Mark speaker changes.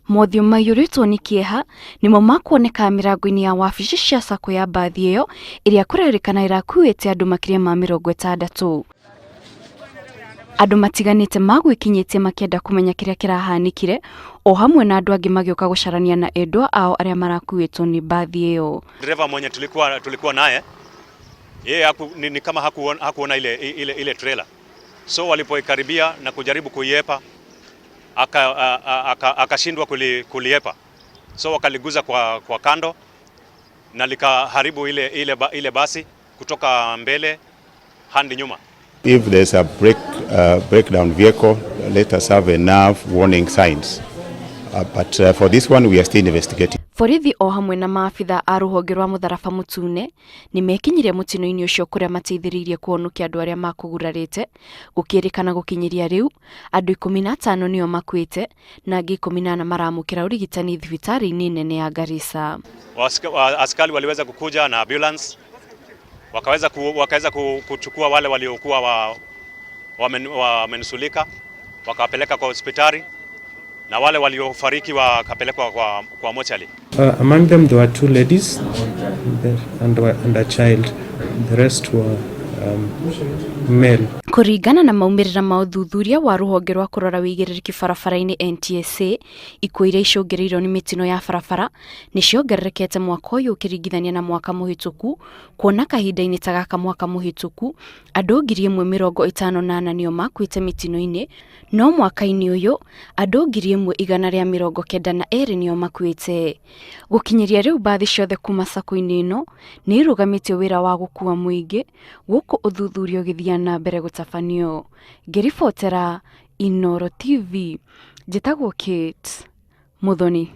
Speaker 1: Mothiũ maiyũrĩtwo nĩ kĩeha nĩmo makuoneka mĩrango-inĩ ya wabici cia SACCO ya mbathi ĩyo ĩrĩa kũrerĩkana ĩrakuĩte andũ makĩria ma 60. Andũ matiganĩte magwĩkinyĩtie makĩenda kũmenya kĩrĩa kĩrahanĩkire, o hamwe na andũ angĩ magĩũka gũcarania na endwa ao arĩa marakuĩtwo nĩ mbathi ĩyo.
Speaker 2: Dereva mwenye tulikuwa naye yeye ni kama hakuona ile trailer, so walipoikaribia na kujaribu kuiepa akashindwa kuliepa, so wakaliguza kwa kando na likaharibu ile basi kutoka mbele hadi nyuma.
Speaker 3: If there's a breakdown vehicle, let us have enough warning signs. But for this one, we are still investigating.
Speaker 1: Borithi o hamwe na maabitha a rũhonge rwa Mũtharaba Mũtune nĩ mekinyirie mũtino-inĩ ũcio kũrĩa mateithĩrĩirie kuonokia andũ arĩa makũgurarĩte, gũkĩrĩkana gũkinyiria rĩu andũ 15 nĩo makuĩte na angĩ 14 maramũkĩra ũrigitani thibitarĩ-inĩ nene ya Garissa.
Speaker 2: Askari waliweza kukuja na ambulance wakaweza kuchukua wale waliokuwa wamenusulika wakapeleka kwa hospitali na wale waliofariki wakapelekwa kwa mochari.
Speaker 4: Among them there were 2 ladies and a child. The rest were male.
Speaker 1: Kũringana na maumĩrĩra ma ũthuthuria wa rũhonge rwa kũrora wĩigĩrĩrĩki barabara-inĩ NTSA, ikuũ iria icũngĩrĩirwo nĩ mĩtino ya barabara nĩ ciongererekete mwaka ũyũ ũkĩringithania na mwaka mũhĩtũku, kuona kahinda-inĩ ta gaka mwaka mũhĩtũku andũ 1,058 nĩo makuĩte mĩtino-inĩ, no mwaka-inĩ ũyũ andũ 1,192 nĩo makuĩte. Gũkinyĩria rĩu mbathi ciothe kuma SACCO-inĩ ĩno nĩ irũgamĩtio wĩra wa gũkua mũingĩ gũkũ ũthuthuria ũgĩthiĩ na mbere gũtabanio. Ngĩribotera Inooro TV, njĩtagwo Kate Muthoni.